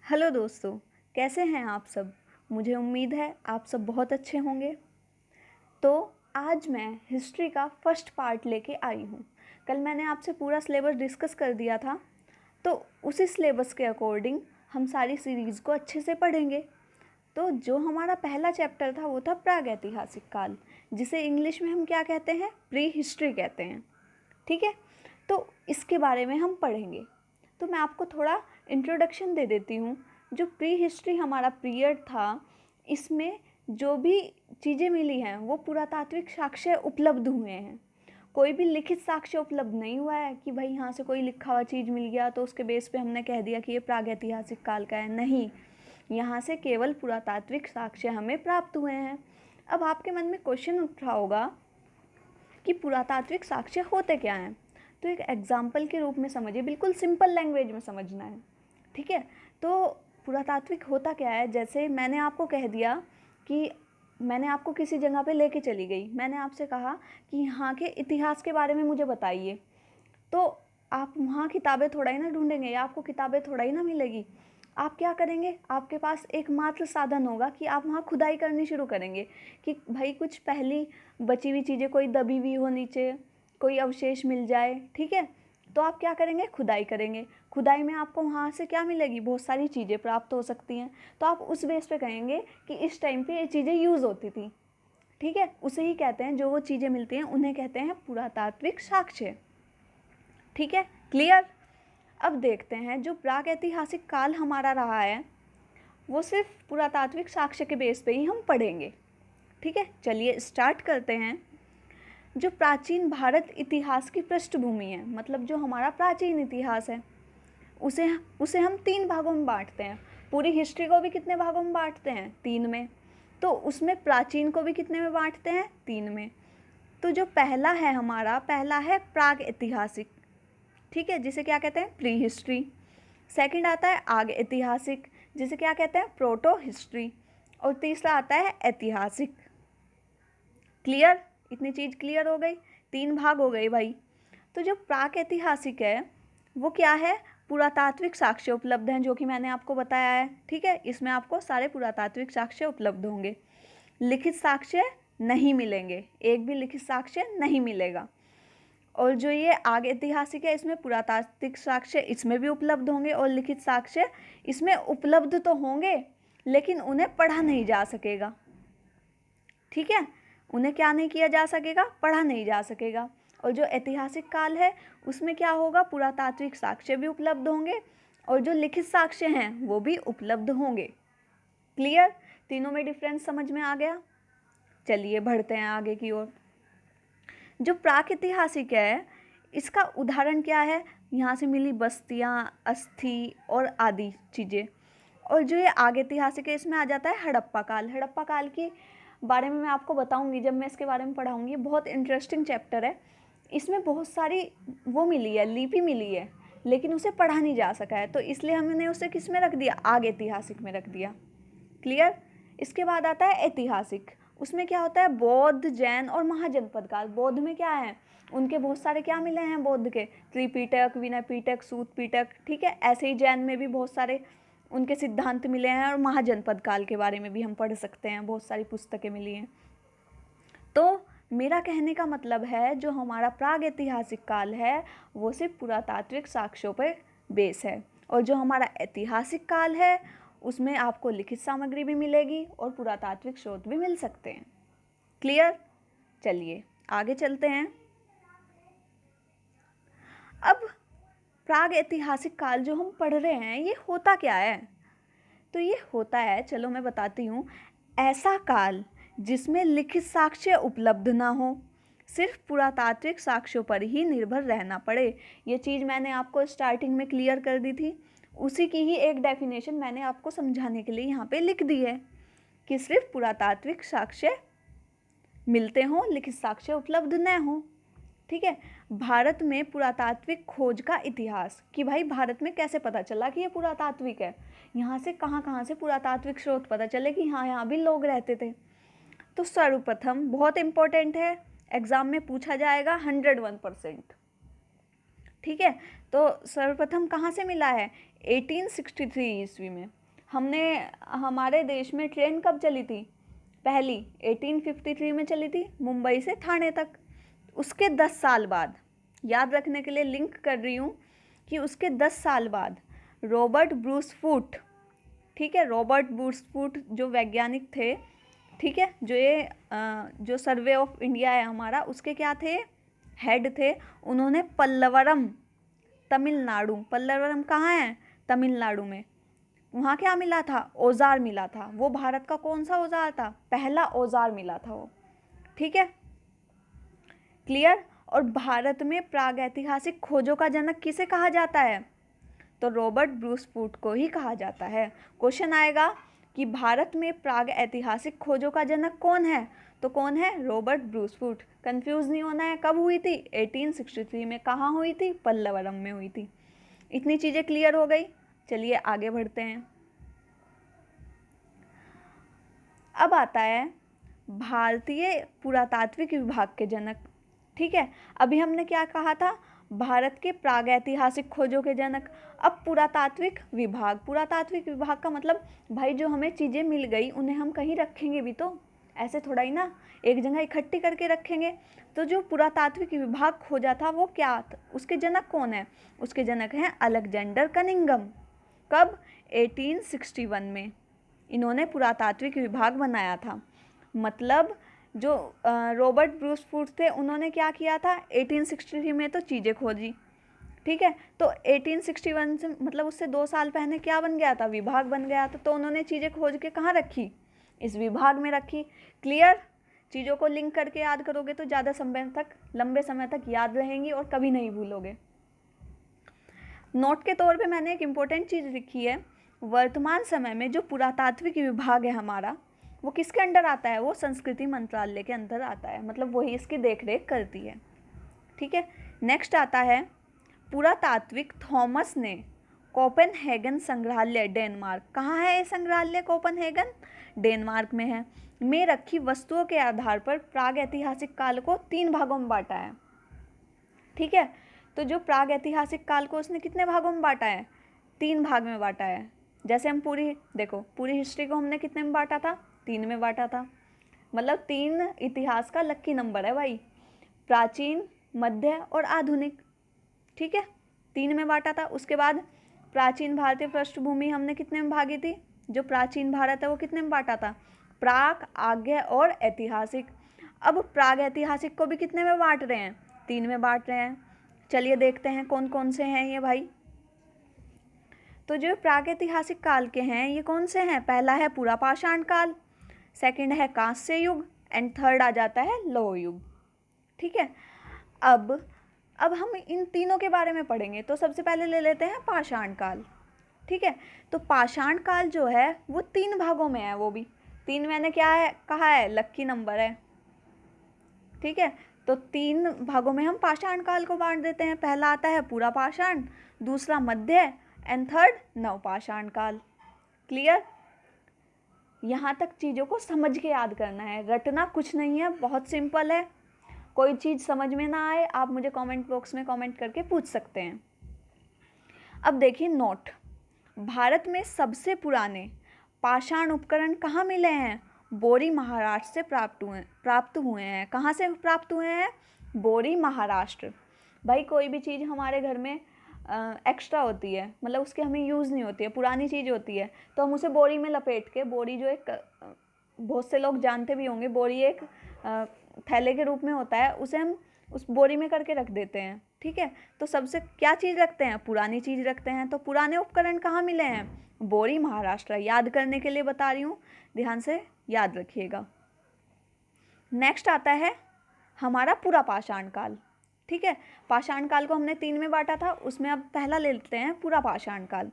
Hello दोस्तों, कैसे हैं आप सब। मुझे उम्मीद है आप सब बहुत अच्छे होंगे। तो आज मैं हिस्ट्री का फर्स्ट पार्ट लेके आई हूँ। कल मैंने आपसे पूरा सिलेबस डिस्कस कर दिया था, तो उसी सिलेबस के अकॉर्डिंग हम सारी सीरीज़ को अच्छे से पढ़ेंगे। तो जो हमारा पहला चैप्टर था वो था प्रागैतिहासिक काल, जिसे इंग्लिश में हम क्या कहते हैं, प्री हिस्ट्री कहते हैं। ठीक है, तो इसके बारे में हम पढ़ेंगे। तो मैं आपको थोड़ा इंट्रोडक्शन दे देती हूँ। जो प्री हिस्ट्री हमारा पीरियड था, इसमें जो भी चीज़ें मिली हैं वो पुरातात्विक साक्ष्य उपलब्ध हुए हैं। कोई भी लिखित साक्ष्य उपलब्ध नहीं हुआ है कि भाई यहाँ से कोई लिखा हुआ चीज़ मिल गया तो उसके बेस पे हमने कह दिया कि ये प्रागैतिहासिक काल का है। नहीं, यहाँ से केवल पुरातात्विक साक्ष्य हमें प्राप्त हुए हैं। अब आपके मन में क्वेश्चन उठ रहा होगा कि पुरातात्विक साक्ष्य होते क्या हैं। तो एक एग्जाम्पल के रूप में समझिए, बिल्कुल सिंपल लैंग्वेज में समझना है। ठीक है, तो पुरातात्विक होता क्या है। जैसे मैंने आपको कह दिया कि मैंने आपको किसी जगह पे लेके चली गई, मैंने आपसे कहा कि यहाँ के इतिहास के बारे में मुझे बताइए, तो आप वहाँ किताबें थोड़ा ही ना ढूंढेंगे या आपको किताबें थोड़ा ही ना मिलेगी। आप क्या करेंगे, आपके पास एकमात्र साधन होगा कि आप वहाँ खुदाई करनी शुरू करेंगे कि भाई कुछ पहली बची हुई चीज़ें, कोई दबी हुई हो नीचे, कोई अवशेष मिल जाए। ठीक है, तो आप क्या करेंगे, खुदाई करेंगे। खुदाई में आपको वहाँ से क्या मिलेगी, बहुत सारी चीज़ें प्राप्त हो सकती हैं। तो आप उस बेस पे कहेंगे कि इस टाइम पे ये चीज़ें यूज़ होती थी। ठीक है, उसे ही कहते हैं, जो वो चीज़ें मिलती हैं उन्हें कहते हैं पुरातात्विक साक्ष्य। ठीक है, क्लियर। अब देखते हैं जो प्रागैतिहासिक काल हमारा रहा है वो सिर्फ पुरातात्विक साक्ष्य के बेस पे ही हम पढ़ेंगे। ठीक है, चलिए स्टार्ट करते हैं। जो प्राचीन भारत इतिहास की पृष्ठभूमि है, मतलब जो हमारा प्राचीन इतिहास है, उसे उसे हम 3 भागों में बांटते हैं। पूरी हिस्ट्री को भी कितने भागों में बांटते हैं, 3 में। तो उसमें प्राचीन को भी कितने में बांटते हैं, 3 में। तो जो पहला है हमारा, पहला है प्राग ऐतिहासिक। ठीक है, जिसे क्या कहते हैं, प्री हिस्ट्री। सेकंड आता है आग ऐतिहासिक, जिसे क्या कहते हैं, प्रोटो हिस्ट्री। और तीसरा आता है ऐतिहासिक। क्लियर, इतनी चीज़ क्लियर हो गई, 3 भाग हो गए भाई। तो जो प्राक ऐतिहासिक है वो क्या है, पुरातात्विक साक्ष्य उपलब्ध हैं, जो कि मैंने आपको बताया है। ठीक है, इसमें आपको सारे पुरातात्विक साक्ष्य उपलब्ध होंगे। लिखित साक्ष्य नहीं मिलेंगे, एक भी लिखित साक्ष्य नहीं मिलेगा। और जो ये आग ऐतिहासिक है, इसमें पुरातात्विक साक्ष्य इसमें भी उपलब्ध होंगे और लिखित साक्ष्य इसमें उपलब्ध तो होंगे, लेकिन उन्हें पढ़ा नहीं जा सकेगा। ठीक है, उन्हें क्या नहीं किया जा सकेगा, पढ़ा नहीं जा सकेगा। और जो ऐतिहासिक काल है उसमें क्या होगा, पुरातात्विक साक्ष्य भी उपलब्ध होंगे और जो लिखित साक्ष्य हैं वो भी उपलब्ध होंगे। क्लियर, तीनों में डिफरेंस समझ में आ गया। चलिए बढ़ते हैं आगे की ओर। जो प्राक ऐतिहासिक है इसका उदाहरण क्या है, यहाँ से मिली बस्तियाँ, अस्थि और आदि चीज़ें। और जो ये आग ऐतिहासिक है इसमें आ जाता है हड़प्पा काल। हड़प्पा काल के बारे में मैं आपको बताऊंगी जब मैं इसके बारे में पढ़ाऊंगी। बहुत इंटरेस्टिंग चैप्टर है। इसमें बहुत सारी वो मिली है, लिपि मिली है, लेकिन उसे पढ़ा नहीं जा सका है, तो इसलिए हमने उसे किस में रख दिया, आग ऐतिहासिक में रख दिया। क्लियर। इसके बाद आता है ऐतिहासिक। उसमें क्या होता है, बौद्ध, जैन और महाजनपद काल। बौद्ध में क्या है, उनके बहुत सारे क्या मिले हैं, बौद्ध के त्रिपिटक, विनय पिटक, सूत पिटक। ठीक है, ऐसे ही जैन में भी बहुत सारे उनके सिद्धांत मिले हैं। और महाजनपद काल के बारे में भी हम पढ़ सकते हैं, बहुत सारी पुस्तकें मिली हैं। तो मेरा कहने का मतलब है जो हमारा प्राग ऐतिहासिक काल है वो सिर्फ पुरातात्विक साक्ष्यों पर बेस है, और जो हमारा ऐतिहासिक काल है उसमें आपको लिखित सामग्री भी मिलेगी और पुरातात्विक स्रोत भी मिल सकते हैं। क्लियर। चलिए आगे चलते हैं। अब प्राग ऐतिहासिक काल जो हम पढ़ रहे हैं ये होता क्या है, तो ये होता है, चलो मैं बताती हूँ, ऐसा काल जिसमें लिखित साक्ष्य उपलब्ध ना हो, सिर्फ पुरातात्विक साक्ष्यों पर ही निर्भर रहना पड़े। ये चीज़ मैंने आपको स्टार्टिंग में क्लियर कर दी थी, उसी की ही एक डेफिनेशन मैंने आपको समझाने के लिए यहाँ पे लिख दी है कि सिर्फ पुरातात्विक साक्ष्य मिलते हों, लिखित साक्ष्य उपलब्ध न हो। ठीक है, भारत में पुरातात्विक खोज का इतिहास, कि भाई भारत में कैसे पता चला कि ये पुरातात्विक है, यहाँ से कहाँ से पुरातात्विक स्रोत पता चले कि हाँ यहाँ भी लोग रहते थे। तो सर्वप्रथम, बहुत इंपॉर्टेंट है, एग्जाम में पूछा जाएगा 101%। ठीक है, तो सर्वप्रथम कहाँ से मिला है, 1863 ईस्वी में। हमने हमारे देश में ट्रेन कब चली थी? पहली 1853 में चली थी, मुंबई से ठाणे तक। उसके 10 साल बाद, याद रखने के लिए लिंक कर रही हूँ कि उसके 10 साल बाद रॉबर्ट ब्रूस फूट, ठीक है, रॉबर्ट ब्रूस फूट जो वैज्ञानिक थे, ठीक है, जो सर्वे ऑफ इंडिया है हमारा, उसके क्या थे, हेड थे। उन्होंने पल्लवरम, तमिलनाडु, पल्लवरम कहाँ है? तमिलनाडु में। वहाँ क्या मिला था? औजार मिला था। वो भारत का कौन सा औजार था? पहला औजार मिला था वो, ठीक है, क्लियर। और भारत में प्रागैतिहासिक खोजों का जनक किसे कहा जाता है? तो रॉबर्ट ब्रूस फूट को ही कहा जाता है। क्वेश्चन आएगा कि भारत में प्रागैतिहासिक खोजों का जनक कौन है? तो कौन है? Robert Bruce Foote. कंफ्यूज नहीं होना है। कब हुई थी? 1863 में। कहाँ हुई थी? पल्लवरम में हुई थी। इतनी चीज़ें क्लियर हो गई। चलिए आगे बढ़ते हैं। अब आता है भारतीय पुरातात्विक विभाग के जनक, ठीक है। अभी हमने क्या कहा था? भारत के प्रागैतिहासिक खोजों के जनक। अब पुरातात्विक विभाग, पुरातात्विक विभाग का मतलब भाई जो हमें चीज़ें मिल गई उन्हें हम कहीं रखेंगे भी तो, ऐसे थोड़ा ही ना एक जगह इकट्ठी करके रखेंगे। तो जो पुरातात्विक विभाग खोजा था वो क्या, उसके जनक कौन है? उसके जनक हैं अलेक्जेंडर कनिंघम। कब? 1861 में इन्होंने पुरातात्विक विभाग बनाया था। मतलब जो रॉबर्ट ब्रूस फूट थे उन्होंने क्या किया था? 1863 में तो चीज़ें खोजी, ठीक है। तो 1861 से मतलब उससे 2 साल पहले क्या बन गया था? विभाग बन गया था। तो उन्होंने चीज़ें खोज के कहाँ रखी? इस विभाग में रखी। क्लियर। चीज़ों को लिंक करके याद करोगे तो ज़्यादा समय तक, लंबे समय तक याद रहेंगी और कभी नहीं भूलोगे। नोट के तौर पे मैंने एक इम्पोर्टेंट चीज़ लिखी है। वर्तमान समय में जो पुरातात्विक विभाग है हमारा, वो किसके अंडर आता है? वो संस्कृति मंत्रालय के अंदर आता है। मतलब वही इसकी देखरेख करती है, ठीक है। नेक्स्ट आता है पुरातात्विक थॉमस ने कोपेनहेगन संग्रहालय, डेनमार्क। कहाँ है ये संग्रहालय? कोपेनहेगन, डेनमार्क में है। में रखी वस्तुओं के आधार पर प्रागैतिहासिक काल को 3 भागों में बांटा है, ठीक है। तो जो प्रागैतिहासिक काल को उसने कितने भागों में बांटा है? 3 भाग में बांटा है। जैसे हम पूरी देखो, पूरी हिस्ट्री को हमने कितने में बांटा था? 3 में बांटा था। मतलब 3 इतिहास का लकी नंबर है भाई, प्राचीन, मध्य और आधुनिक, ठीक है। 3 में बांटा था। उसके बाद प्राचीन भारतीय पृष्ठभूमि हमने कितने में भागी थी? जो प्राचीन भारत है वो कितने में बांटा था? प्राक, आज्ञा और ऐतिहासिक। अब प्राग ऐतिहासिक को भी कितने में बांट रहे हैं? 3 में बांट रहे हैं। चलिए देखते हैं कौन कौन से हैं ये भाई। तो जो प्रागैतिहासिक काल के हैं ये कौन से हैं? पहला है पुरापाषाण काल, सेकंड है कांस्य युग एंड थर्ड आ जाता है लौह युग, ठीक है। अब हम इन तीनों के बारे में पढ़ेंगे। तो सबसे पहले ले लेते हैं पाषाण काल, ठीक है। तो पाषाण काल जो है वो 3 भागों में है। वो भी 3 मैंने क्या है कहा है? लक्की नंबर है, ठीक है। तो 3 भागों में हम पाषाण काल को बांट देते हैं। पहला आता है पुरापाषाण, दूसरा मध्य एंड थर्ड नवपाषाण काल। क्लियर। यहाँ तक चीज़ों को समझ के याद करना है, रटना कुछ नहीं है, बहुत सिंपल है। कोई चीज़ समझ में ना आए आप मुझे कमेंट बॉक्स में कमेंट करके पूछ सकते हैं। अब देखिए नोट, भारत में सबसे पुराने पाषाण उपकरण कहाँ मिले हैं? बोरी महाराष्ट्र से प्राप्त हुए हैं। कहाँ से प्राप्त हुए हैं? बोरी महाराष्ट्र। भाई कोई भी चीज़ हमारे घर में एक्स्ट्रा होती है, मतलब उसके हमें यूज़ नहीं होती है, पुरानी चीज़ होती है, तो हम उसे बोरी में लपेट के, बोरी जो एक बहुत से लोग जानते भी होंगे, बोरी एक थैले के रूप में होता है, उसे हम उस बोरी में करके रख देते हैं, ठीक है। तो सबसे क्या चीज़ रखते हैं? पुरानी चीज़ रखते हैं। तो पुराने उपकरण कहाँ मिले हैं? बोरी महाराष्ट्र। याद करने के लिए बता रही हूँ, ध्यान से याद रखिएगा। नेक्स्ट आता है हमारा पुरापाषाण काल, ठीक है। पाषाण काल को हमने 3 में बांटा था, उसमें अब पहला ले लेते हैं पुरापाषाण काल,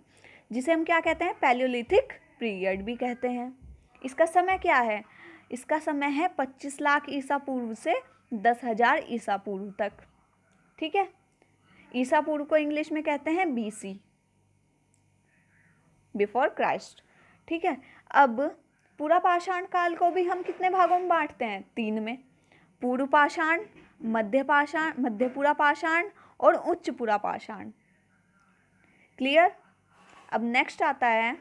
जिसे हम क्या कहते हैं? पैलियोलिथिक पीरियड भी कहते हैं। इसका समय क्या है? इसका समय है 25 लाख ईसा पूर्व से 10,000 ईसा पूर्व तक, ठीक है। ईसा पूर्व को इंग्लिश में कहते हैं BC, बिफोर क्राइस्ट, ठीक है। अब पुरापाषाण काल को भी हम कितने भागों में बांटते हैं? 3 में। पूर्व पाषाण, मध्य पुरापाषाण और उच्च पुरापाषाण। क्लियर। अब नेक्स्ट आता है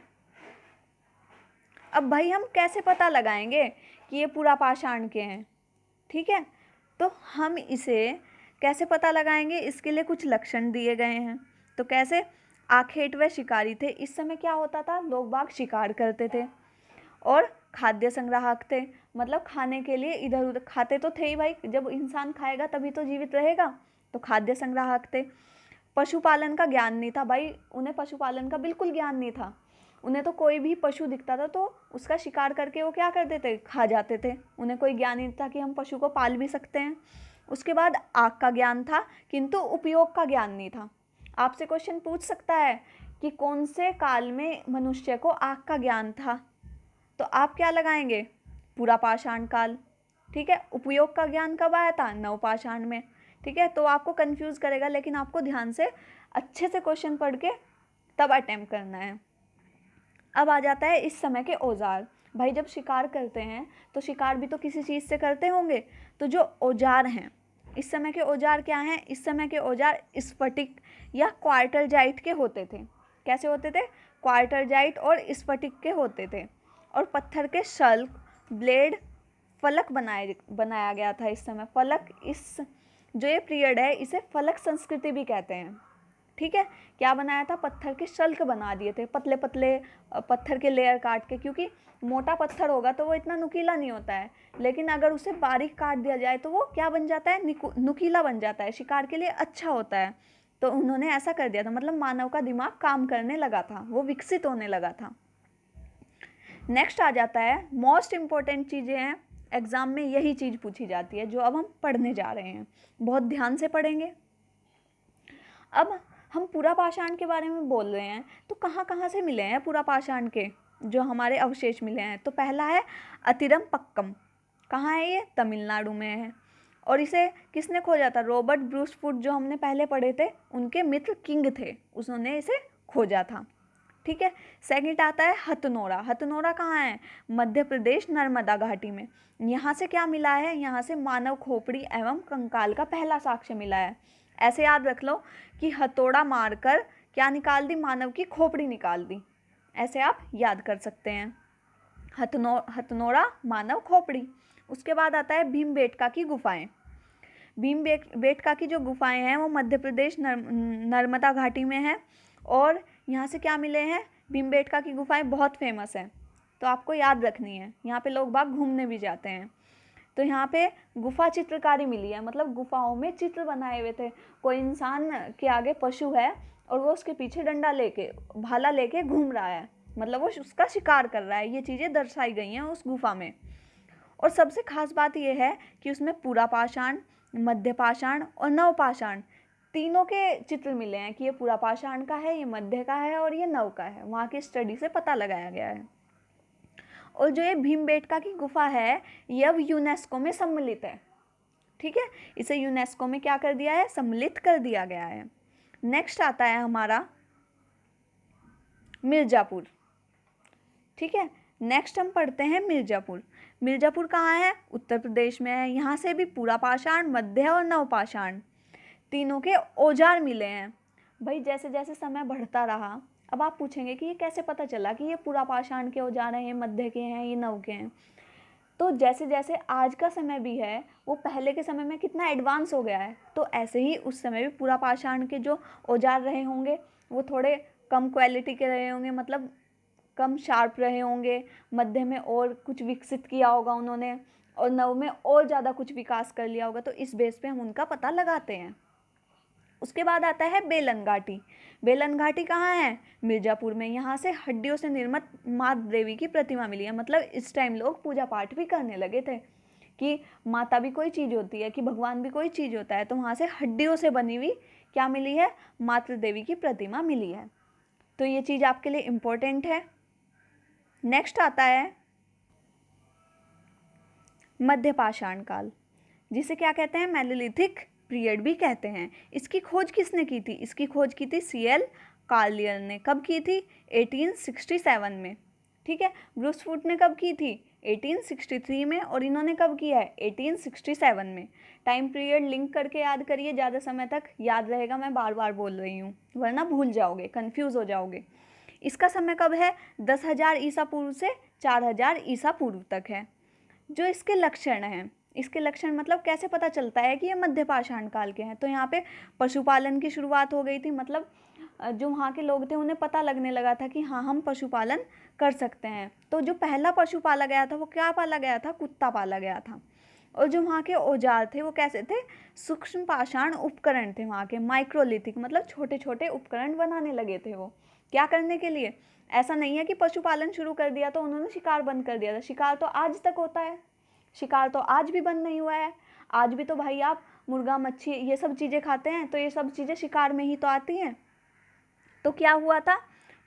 अब भाई हम कैसे पता लगाएंगे कि ये पूरा पाषाण के हैं? ठीक है, तो हम इसे कैसे पता लगाएंगे, इसके लिए कुछ लक्षण दिए गए हैं। तो कैसे? आखेट व शिकारी थे। इस समय क्या होता था, लोग बाग शिकार करते थे और खाद्य संग्राहक थे, मतलब खाने के लिए इधर उधर खाते तो थे ही भाई, जब इंसान खाएगा तभी तो जीवित रहेगा, तो खाद्य संग्राहक थे। पशुपालन का ज्ञान नहीं था भाई, उन्हें पशुपालन का बिल्कुल ज्ञान नहीं था। उन्हें तो कोई भी पशु दिखता था तो उसका शिकार करके वो क्या करते थे, खा जाते थे। उन्हें कोई ज्ञान नहीं था कि हम पशु को पाल भी सकते हैं। उसके बाद आग का ज्ञान था, किंतु उपयोग का ज्ञान नहीं था। आपसे क्वेश्चन पूछ सकता है कि कौन से काल में मनुष्य को आग का ज्ञान था, तो आप क्या लगाएंगे, पूरा पाषाण काल। ठीक है, उपयोग का ज्ञान कब आया था, नवपाषाण में। ठीक है, तो आपको कंफ्यूज करेगा, लेकिन आपको ध्यान से अच्छे से क्वेश्चन पढ़ के तब अटेम्प्ट करना है। अब आ जाता है इस समय के औजार। भाई जब शिकार करते हैं तो शिकार भी तो किसी चीज़ से करते होंगे, तो जो औजार हैं इस समय के औजार क्या हैं, इस समय के औजार स्फटिक या क्वार्टरजाइट के होते थे। कैसे होते थे, क्वार्टरजाइट और स्फटिक के होते थे। और पत्थर के शल्क, ब्लेड, फलक बनाया गया था इस समय। फलक, इस जो ये पीरियड है इसे फलक संस्कृति भी कहते हैं। ठीक है, क्या बनाया था, पत्थर के शल्क बना दिए थे, पतले पतले पत्थर के लेयर काट के, क्योंकि मोटा पत्थर होगा तो वो इतना नुकीला नहीं होता है, लेकिन अगर उसे बारीक काट दिया जाए तो वो क्या बन जाता है, नुकीला बन जाता है, शिकार के लिए अच्छा होता है। तो उन्होंने ऐसा कर दिया था, मतलब मानव का दिमाग काम करने लगा था, वो विकसित होने लगा था। नेक्स्ट आ जाता है मोस्ट इम्पॉर्टेंट चीज़ें हैं, एग्जाम में यही चीज़ पूछी जाती है जो अब हम पढ़ने जा रहे हैं, बहुत ध्यान से पढ़ेंगे। अब हम पूरा पाषाण के बारे में बोल रहे हैं, तो कहाँ कहाँ से मिले हैं पूरा पाषाण के जो हमारे अवशेष मिले हैं? तो पहला है अतिरम पक्कम। कहाँ है ये? तमिलनाडु में है। और इसे किसने खोजा था? रॉबर्ट ब्रूस फुट, जो हमने पहले पढ़े थे, उनके मित्र किंग थे, उन्होंने इसे खोजा था। ठीक है, सेकंड आता है हथनोरा। हथनोरा कहाँ है? मध्य प्रदेश, नर्मदा घाटी में। यहाँ से क्या मिला है? यहाँ से मानव खोपड़ी एवं कंकाल का पहला साक्ष्य मिला है। ऐसे याद रख लो कि हथौड़ा मारकर क्या निकाल दी? मानव की खोपड़ी निकाल दी। ऐसे आप याद कर सकते हैं, हथनोरा, मानव खोपड़ी। उसके बाद आता है भीमबेटका की गुफाएं। भीमबेटका की जो गुफाएं हैं वो मध्य प्रदेश नर्मदा घाटी में है। और यहाँ से क्या मिले हैं? भीमबेटका की गुफाएं बहुत फेमस हैं, तो आपको याद रखनी है, यहाँ पे लोग बाग घूमने भी जाते हैं। तो यहाँ पे गुफा चित्रकारी मिली है, मतलब गुफाओं में चित्र बनाए हुए थे। कोई इंसान के आगे पशु है और वो उसके पीछे डंडा लेके, भाला लेके घूम रहा है, मतलब वो उसका शिकार कर रहा है। ये चीज़ें दर्शाई गई हैं उस गुफा में। और सबसे खास बात यह है कि उसमें पूरा पाषाण, मध्य पाषाण और नवपाषाण तीनों के चित्र मिले हैं कि ये पूरा पाषाण का है, ये मध्य का है और ये नव का है। वहाँ की स्टडी से पता लगाया गया है। और जो ये भीमबेटका की गुफा है ये अब यूनेस्को में सम्मिलित है। ठीक है, इसे यूनेस्को में क्या कर दिया है? सम्मिलित कर दिया गया है। नेक्स्ट आता है हमारा मिर्ज़ापुर। ठीक है, नेक्स्ट हम पढ़ते हैं मिर्ज़ापुर। मिर्ज़ापुर कहाँ है? उत्तर प्रदेश में है। यहाँ से भी पूरा पाषाण, मध्य और नवपाषाण तीनों के औजार मिले हैं। भाई जैसे जैसे समय बढ़ता रहा, अब आप पूछेंगे कि ये कैसे पता चला कि ये पूरा पाषाण के औजार हैं, ये मध्य के हैं, ये नव के हैं? तो जैसे जैसे आज का समय भी है वो पहले के समय में कितना एडवांस हो गया है, तो ऐसे ही उस समय भी पूरा पाषाण के जो औजार रहे होंगे वो थोड़े कम क्वालिटी के रहे होंगे, मतलब कम शार्प रहे होंगे। मध्य में और कुछ विकसित किया होगा उन्होंने, और नव में और ज़्यादा कुछ विकास कर लिया होगा, तो इस बेस पे हम उनका पता लगाते हैं। उसके बाद आता है बेलन घाटी। बेलन घाटी कहाँ है? मिर्ज़ापुर में। यहाँ से हड्डियों से निर्मित माँ देवी की प्रतिमा मिली है, मतलब इस टाइम लोग पूजा पाठ भी करने लगे थे कि माता भी कोई चीज़ होती है, कि भगवान भी कोई चीज़ होता है। तो वहाँ से हड्डियों से बनी हुई क्या मिली है? मातृ देवी की प्रतिमा मिली है। तो ये चीज़ आपके लिए इम्पोर्टेंट है। नेक्स्ट आता है मध्य पाषाण काल, जिसे क्या कहते हैं? मेलिलिथिक पीरियड भी कहते हैं। इसकी खोज किसने की थी? इसकी खोज की थी सीएल कार्लियर ने। कब की थी? 1867 में। ठीक है, ब्रूस फुट ने कब की थी? 1863 में। और इन्होंने कब किया है? 1867 में। टाइम पीरियड लिंक करके याद करिए, ज़्यादा समय तक याद रहेगा, मैं बार बार बोल रही हूँ, वरना भूल जाओगे, कन्फ्यूज़ हो जाओगे। इसका समय कब है? 10,000 ईसा पूर्व से 4,000 ईसा पूर्व तक है। जो इसके लक्षण हैं, इसके लक्षण मतलब कैसे पता चलता है कि ये मध्य पाषाण काल के हैं? तो यहाँ पे पशुपालन की शुरुआत हो गई थी, मतलब जो वहाँ के लोग थे उन्हें पता लगने लगा था कि हाँ, हम पशुपालन कर सकते हैं। तो जो पहला पशु पाला गया था वो क्या पाला गया था? कुत्ता पाला गया था। और जो वहाँ के औजार थे वो कैसे थे? सूक्ष्म पाषाण उपकरण थे वहाँ के, माइक्रोलिथिक, मतलब छोटे छोटे उपकरण बनाने लगे थे वो। क्या करने के लिए? ऐसा नहीं है कि पशुपालन शुरू कर दिया तो उन्होंने शिकार बंद कर दिया था। शिकार तो आज तक होता है, शिकार तो आज भी बंद नहीं हुआ है। आज भी तो भाई आप मुर्गा, मच्छी, ये सब चीज़ें खाते हैं, तो ये सब चीज़ें शिकार में ही तो आती हैं। तो क्या हुआ था?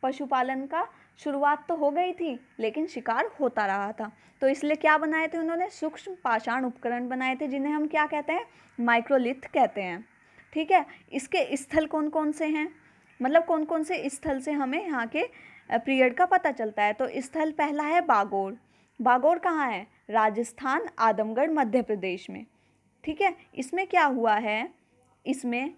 पशुपालन का शुरुआत तो हो गई थी लेकिन शिकार होता रहा था। तो इसलिए क्या बनाए थे उन्होंने? सूक्ष्म पाषाण उपकरण बनाए थे, जिन्हें हम क्या कहते हैं? माइक्रोलिथ कहते हैं। ठीक है। इसके स्थल कौन कौन से हैं, मतलब कौन कौन से स्थल से हमें यहाँ के पीरियड का पता चलता है? तो स्थल पहला है बागोर। बागोर कहाँ है? राजस्थान, आदमगढ़, मध्य प्रदेश में। ठीक है। इसमें क्या हुआ है? इसमें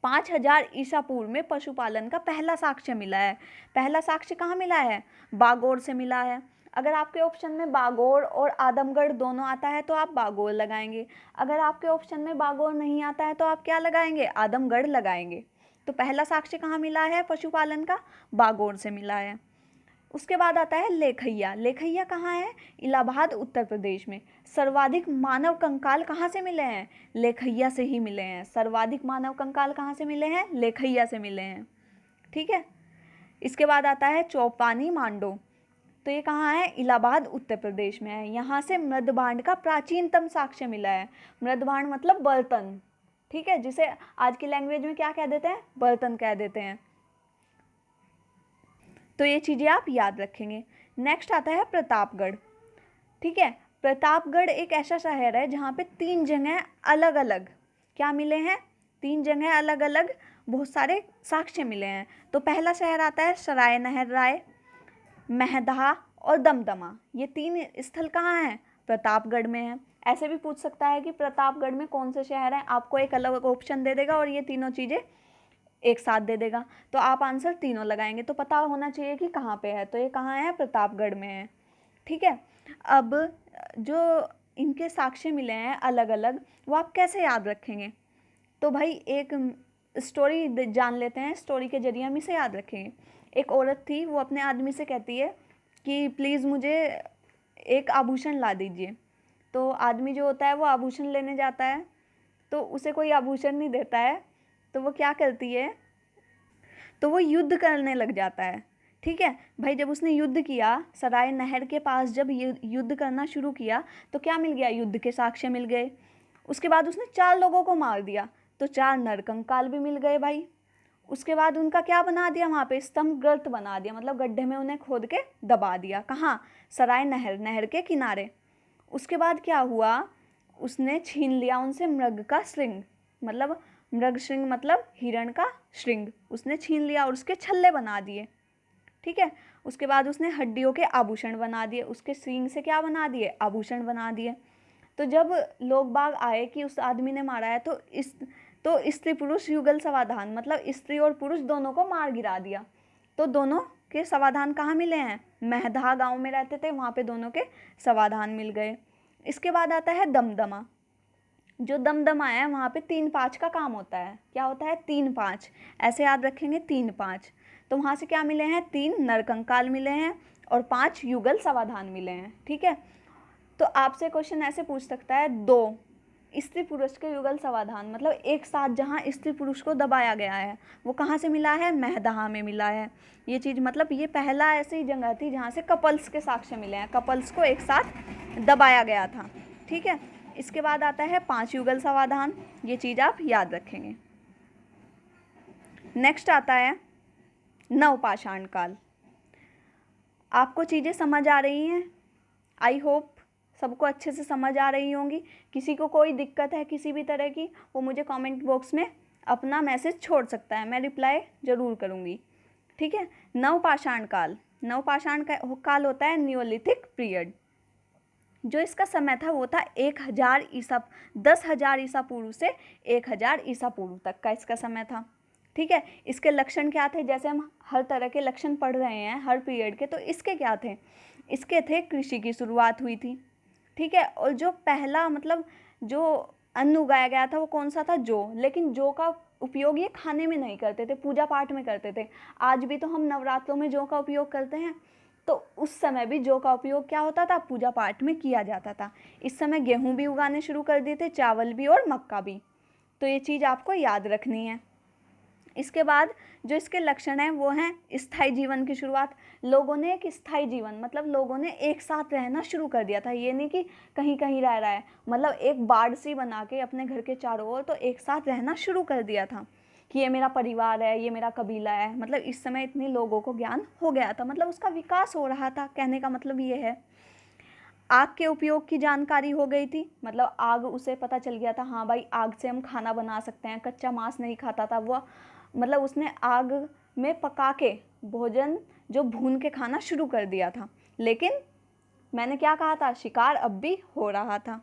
5,000 ईसा पूर्व में पशुपालन का पहला साक्ष्य मिला है। पहला साक्ष्य कहाँ मिला है? बागोर से मिला है। अगर आपके ऑप्शन में बागोर और आदमगढ़ दोनों आता है तो आप बागोर लगाएंगे। अगर आपके ऑप्शन में बागोर नहीं आता है तो आप क्या लगाएंगे? आदमगढ़ लगाएंगे। तो पहला साक्ष्य कहाँ मिला है पशुपालन का? बागोर से मिला है। उसके बाद आता है लेखैया। लेखैया कहाँ है? इलाहाबाद, उत्तर प्रदेश में। सर्वाधिक मानव कंकाल कहाँ से मिले हैं? लेखैया से ही मिले हैं। सर्वाधिक मानव कंकाल कहाँ से मिले हैं? लेखैया से मिले हैं। ठीक है। इसके बाद आता है चौपानी मांडो। तो ये कहाँ है? इलाहाबाद, उत्तर प्रदेश में है। यहाँ से मृदभांड का प्राचीनतम साक्ष्य मिला है। मृदभांड मतलब बर्तन, ठीक है, जिसे आज की लैंग्वेज में क्या कह देते हैं? बर्तन कह देते हैं। तो ये चीज़ें आप याद रखेंगे। नेक्स्ट आता है प्रतापगढ़। ठीक है। प्रतापगढ़ एक ऐसा शहर है जहाँ पे 3 जगह अलग अलग क्या मिले हैं? 3 जगह अलग अलग बहुत सारे साक्ष्य मिले हैं। तो पहला शहर आता है सराय नहर राय, महदहा और दमदमा। ये 3 स्थल कहाँ हैं? प्रतापगढ़ में है। ऐसे भी पूछ सकता है कि प्रतापगढ़ में कौन से शहर हैं, आपको एक अलग ऑप्शन दे देगा और ये तीनों चीज़ें एक साथ दे देगा। तो आप आंसर तीनों लगाएंगे तो पता होना चाहिए कि कहाँ पे है। तो ये कहाँ है? प्रतापगढ़ में है। ठीक है। अब जो इनके साक्ष्य मिले हैं अलग अलग, वो आप कैसे याद रखेंगे? तो भाई एक स्टोरी जान लेते हैं, स्टोरी के जरिए हम इसे याद रखेंगे। एक औरत थी, वो अपने आदमी से कहती है कि प्लीज़ मुझे एक आभूषण ला दीजिए। तो आदमी जो होता है वो आभूषण लेने जाता है, तो उसे कोई आभूषण नहीं देता है। तो वो क्या करती है? तो वो युद्ध करने लग जाता है। ठीक है भाई। जब उसने युद्ध किया, सराय नहर के पास जब युद्ध करना शुरू किया तो क्या मिल गया? युद्ध के साक्ष्य मिल गए। उसके बाद उसने 4 लोगों को मार दिया तो 4 नरकंकाल भी मिल गए भाई। उसके बाद उनका क्या बना दिया? वहाँ पे स्तंभ गर्त बना दिया, मतलब गड्ढे में उन्हें खोद के दबा दिया। कहाँ? सराय नहर के किनारे। उसके बाद क्या हुआ? उसने छीन लिया उनसे मृग का श्रृंग, मतलब मृग श्रृंग मतलब हिरण का श्रृंग, उसने छीन लिया और उसके छल्ले बना दिए। ठीक है। उसके बाद उसने हड्डियों के आभूषण बना दिए, उसके सींग से क्या बना दिए? आभूषण बना दिए। तो जब लोग बाग आए कि उस आदमी ने मारा है तो स्त्री पुरुष युगल समाधान, मतलब स्त्री और पुरुष दोनों को मार गिरा दिया। तो दोनों के समाधान कहाँ मिले हैं? महदहा गांव में रहते थे, वहाँ पे दोनों के समाधान मिल गए। इसके बाद आता है दमदमा। जो दमदमा है वहाँ पे 3-5 का काम होता है। क्या होता है? 3-5, ऐसे याद रखेंगे 3-5। तो वहाँ से क्या मिले हैं? 3 नरकंकाल मिले हैं और 5 युगल समाधान मिले हैं। ठीक है। तो आपसे क्वेश्चन ऐसे पूछ सकता है, 2 स्त्री पुरुष के युगल समाधान, मतलब एक साथ जहाँ स्त्री पुरुष को दबाया गया है, वो कहाँ से मिला है? महदहा में मिला है। ये चीज़ मतलब ये पहला ऐसी जगह थी जहाँ से कपल्स के साक्ष्य मिले हैं, कपल्स को एक साथ दबाया गया था। ठीक है। इसके बाद आता है 5 युगल समाधान, ये चीज़ आप याद रखेंगे। नेक्स्ट आता है नवपाषाण काल। आपको चीज़ें समझ आ रही हैं? आई होप सबको अच्छे से समझ आ रही होंगी। किसी को कोई दिक्कत है किसी भी तरह की, वो मुझे कमेंट बॉक्स में अपना मैसेज छोड़ सकता है, मैं रिप्लाई ज़रूर करूँगी। ठीक है। नवपाषाण काल, नवपाषाण काल होता है न्योलिथिक पीरियड। जो इसका समय था वो था 10,000 ईसा पूर्व से 1,000 ईसा पूर्व तक का इसका समय था। ठीक है। इसके लक्षण क्या थे, जैसे हम हर तरह के लक्षण पढ़ रहे हैं हर पीरियड के, तो इसके क्या थे, इसके थे कृषि की शुरुआत हुई थी, ठीक है। और जो पहला मतलब जो अन्न उगाया गया था वो कौन सा था, जौ। लेकिन जौ का उपयोग ये खाने में नहीं करते थे, पूजा पाठ में करते थे। आज भी तो हम नवरात्रों में जौ का उपयोग करते हैं, तो उस समय भी जौ का उपयोग क्या होता था, पूजा पाठ में किया जाता था। इस समय गेहूं भी उगाने शुरू कर दिए थे, चावल भी और मक्का भी। तो ये चीज़ आपको याद रखनी है। इसके बाद जो इसके लक्षण हैं वो हैं स्थायी जीवन की शुरुआत। लोगों ने एक स्थायी जीवन मतलब लोगों ने एक साथ रहना शुरू कर दिया था। ये नहीं कि कहीं कहीं रह रहा है, मतलब एक बाड़ सी बना के अपने घर के चारों ओर तो एक साथ रहना शुरू कर दिया था कि ये मेरा परिवार है, ये मेरा कबीला है। मतलब इस समय इतने लोगों को ज्ञान हो गया था, मतलब उसका विकास हो रहा था। कहने का मतलब ये है। आग के उपयोग की जानकारी हो गई थी, मतलब आग उसे पता चल गया था, हाँ भाई आग से हम खाना बना सकते हैं। कच्चा मांस नहीं खाता था वो, मतलब उसने आग में पका के भोजन जो भून के खाना शुरू कर दिया था। लेकिन मैंने क्या कहा था, शिकार अब भी हो रहा था।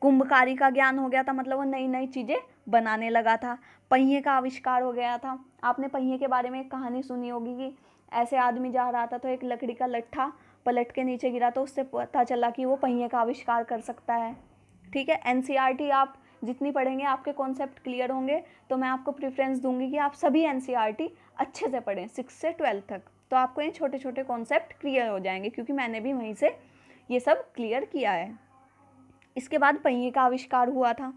कुंभकारी का ज्ञान हो गया था, मतलब वो नई नई चीज़ें बनाने लगा था। पहिए का आविष्कार हो गया था। आपने पहिए के बारे में एक कहानी सुनी होगी कि ऐसे आदमी जा रहा था तो एक लकड़ी का लट्ठा पलट के नीचे गिरा, तो उससे पता चला कि वो पहिए का आविष्कार कर सकता है, ठीक है। एनसीईआरटी आप जितनी पढ़ेंगे आपके कॉन्सेप्ट क्लियर होंगे। तो मैं आपको प्रेफरेंस दूंगी कि आप सभी एनसीईआरटी अच्छे से पढ़ें 6 से 12 तक, तो आपको ये छोटे छोटे कॉन्सेप्ट क्लियर हो जाएंगे, क्योंकि मैंने भी वहीं से ये सब क्लियर किया है। इसके बाद पहिए का आविष्कार हुआ था,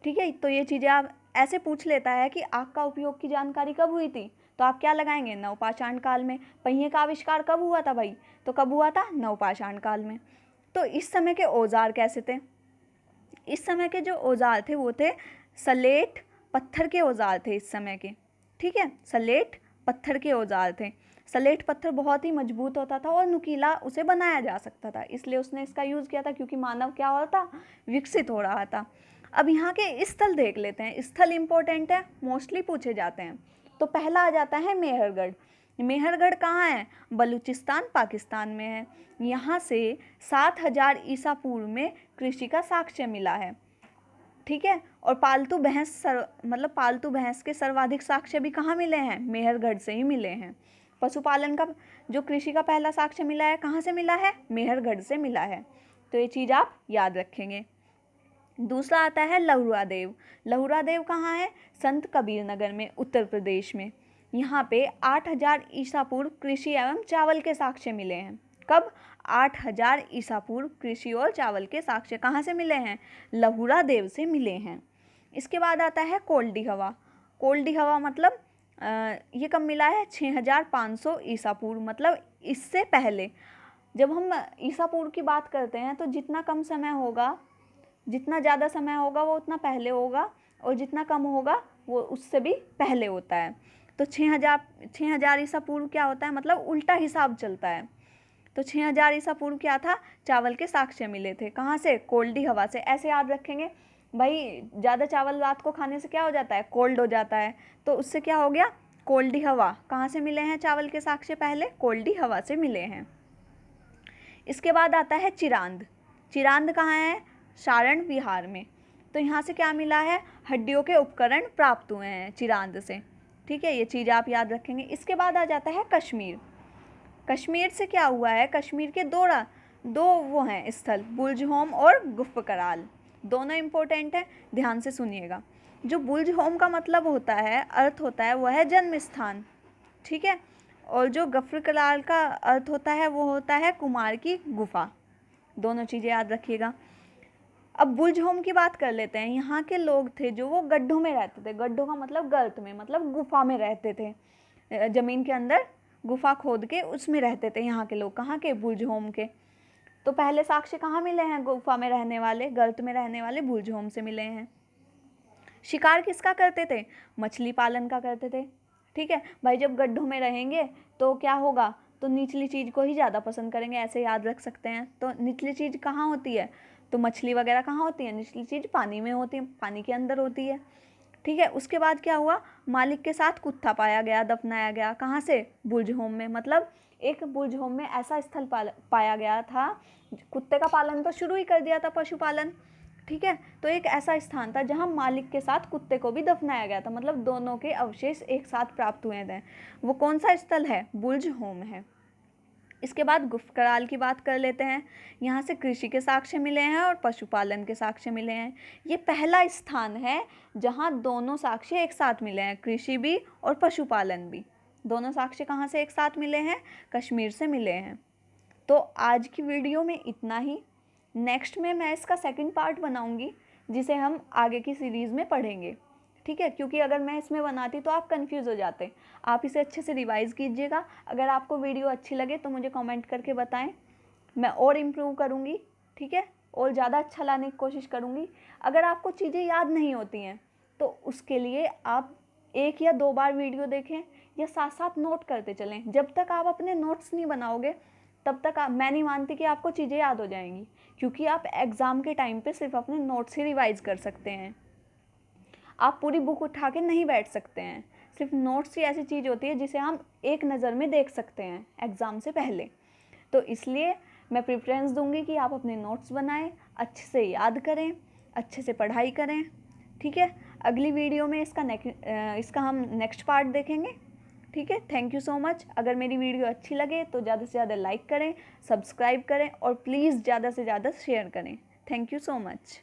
ठीक है। तो ये चीज़ें आप ऐसे पूछ लेता है कि आग का उपयोग की जानकारी कब हुई थी, तो आप क्या लगाएंगे, नवपाषाण काल में। पहिए का आविष्कार कब हुआ था भाई, तो कब हुआ था, नवपाषाण काल में। तो इस समय के औजार कैसे थे, इस समय के जो औजार थे वो थे सलेट पत्थर के औजार थे इस समय के, ठीक है। सलेट पत्थर के औजार थे। सलेट पत्थर बहुत ही मजबूत होता था और नुकीला उसे बनाया जा सकता था, इसलिए उसने इसका यूज़ किया था, क्योंकि मानव क्या हो रहा था, विकसित हो रहा था। अब यहाँ के स्थल देख लेते हैं। स्थल इंपॉर्टेंट है, मोस्टली पूछे जाते हैं। तो पहला आ जाता है मेहरगढ़। मेहरगढ़ कहाँ है, बलूचिस्तान पाकिस्तान में है। यहाँ से 7000 ईसा पूर्व में कृषि का साक्ष्य मिला है, ठीक है। और पालतू भैंस मतलब पालतू भैंस के सर्वाधिक साक्ष्य भी कहाँ मिले हैं, मेहरगढ़ से ही मिले हैं। पशुपालन का जो कृषि का पहला साक्ष्य मिला है, कहाँ से मिला है, मेहरगढ़ से मिला है। तो ये चीज़ आप याद रखेंगे। दूसरा आता है लहुरा देव। लहुरा देव कहाँ है, संत कबीर नगर में, उत्तर प्रदेश में। यहाँ पे 8000 ईसा पूर्व कृषि एवं चावल के साक्ष्य मिले हैं। कब, 8000 ईसा पूर्व कृषि और चावल के साक्ष्य कहाँ से मिले हैं, लहुरा देव से मिले हैं। इसके बाद आता है कोल्डी हवा। कोल्डी हवा मतलब ये कब मिला है, 6500 ईसा पूर्व, मतलब इससे पहले। जब हम ईसा पूर्व की बात करते हैं तो जितना कम समय होगा, जितना ज़्यादा समय होगा वो उतना पहले होगा, और जितना कम होगा वो उससे भी पहले होता है। तो 6000 ईसा पूर्व क्या होता है, मतलब उल्टा हिसाब चलता है। तो 6000 ईसा पूर्व क्या था, चावल के साक्ष्य मिले थे। कहाँ से, कोल्डी हवा से। ऐसे याद रखेंगे भाई, ज़्यादा चावल रात को खाने से क्या हो जाता है, कोल्ड हो जाता है। तो उससे क्या हो गया, कोल्डी हवा। कहाँ से मिले हैं चावल के साक्ष्य पहले, कोल्डी हवा से मिले हैं। इसके बाद आता है चिरांद। चिरांद कहाँ है, सारण बिहार में। तो यहाँ से क्या मिला है, हड्डियों के उपकरण प्राप्त हुए हैं चिरांद से, ठीक है। ये चीज़ आप याद रखेंगे। इसके बाद आ जाता है कश्मीर। कश्मीर से क्या हुआ है, कश्मीर के दो वो हैं स्थल, बुर्जहोम और गुफ कराल, दोनों इम्पोर्टेंट हैं, ध्यान से सुनिएगा। जो बुर्जहोम का मतलब होता है, अर्थ होता है, वह है जन्म स्थान, ठीक है। और जो गफ्र कराल का अर्थ होता है वो होता है कुमार की गुफा। दोनों चीज़ें याद रखिएगा। अब बुर्जहोम की बात कर लेते हैं। यहाँ के लोग थे जो वो गड्ढों में रहते थे। गड्ढों का मतलब गर्त में, मतलब गुफा में रहते थे, ज़मीन के अंदर गुफा खोद के उसमें रहते थे यहाँ के लोग। कहाँ के, बुर्जहोम के। तो पहले साक्ष्य कहाँ मिले हैं, गुफा में रहने वाले, गर्त में रहने वाले बुर्जहोम से मिले हैं। शिकार किसका करते थे, मछली पालन का करते थे, ठीक है भाई। जब गड्ढों में रहेंगे तो क्या होगा, तो निचली चीज़ को ही ज़्यादा पसंद करेंगे, ऐसे याद रख सकते हैं। तो निचली चीज़ कहाँ होती है, तो मछली वगैरह कहाँ होती है, निचली चीज़ पानी में होती है, पानी के अंदर होती है, ठीक है। उसके बाद क्या हुआ, मालिक के साथ कुत्ता पाया गया, दफनाया गया। कहाँ से, बुर्जहोम में। मतलब एक बुर्जहोम में ऐसा स्थल पाया गया था, कुत्ते का पालन तो शुरू ही कर दिया था, पशुपालन, ठीक है। तो एक ऐसा स्थान था जहाँ मालिक के साथ कुत्ते को भी दफनाया गया था, मतलब दोनों के अवशेष एक साथ प्राप्त हुए थे। वो कौन सा स्थल है? बुर्ज होम है। इसके बाद गुफकराल की बात कर लेते हैं। यहाँ से कृषि के साक्ष्य मिले हैं और पशुपालन के साक्ष्य मिले हैं। ये पहला स्थान है जहाँ दोनों साक्ष्य एक साथ मिले हैं, कृषि भी और पशुपालन भी। दोनों साक्ष्य कहाँ से एक साथ मिले हैं? कश्मीर से मिले हैं। तो आज की वीडियो में इतना ही। नेक्स्ट में मैं इसका सेकंड पार्ट बनाऊंगी, जिसे हम आगे की सीरीज़ में पढ़ेंगे, ठीक है। क्योंकि अगर मैं इसमें बनाती तो आप कंफ्यूज हो जाते। आप इसे अच्छे से रिवाइज़ कीजिएगा। अगर आपको वीडियो अच्छी लगे तो मुझे कमेंट करके बताएं, मैं और इम्प्रूव करूँगी, ठीक है, और ज़्यादा अच्छा लाने की कोशिश करूँगी। अगर आपको चीज़ें याद नहीं होती हैं तो उसके लिए आप 1 या 2 बार वीडियो देखें या साथ साथ नोट करते चलें। जब तक आप अपने नोट्स नहीं बनाओगे तब तक मैं नहीं मानती कि आपको चीज़ें याद हो जाएंगी, क्योंकि आप एग्ज़ाम के टाइम पे सिर्फ अपने नोट्स ही रिवाइज़ कर सकते हैं। आप पूरी बुक उठा के नहीं बैठ सकते हैं। सिर्फ नोट्स ही ऐसी चीज़ होती है जिसे हम एक नज़र में देख सकते हैं एग्ज़ाम से पहले। तो इसलिए मैं प्रेफरेंस दूंगी कि आप अपने नोट्स बनाएं, अच्छे से याद करें, अच्छे से पढ़ाई करें, ठीक है। अगली वीडियो में इसका हम नेक्स्ट पार्ट देखेंगे, ठीक है। Thank you so much. अगर मेरी वीडियो अच्छी लगे तो ज़्यादा से ज़्यादा लाइक करें, सब्सक्राइब करें और प्लीज़ ज़्यादा से ज़्यादा शेयर करें। Thank you so much.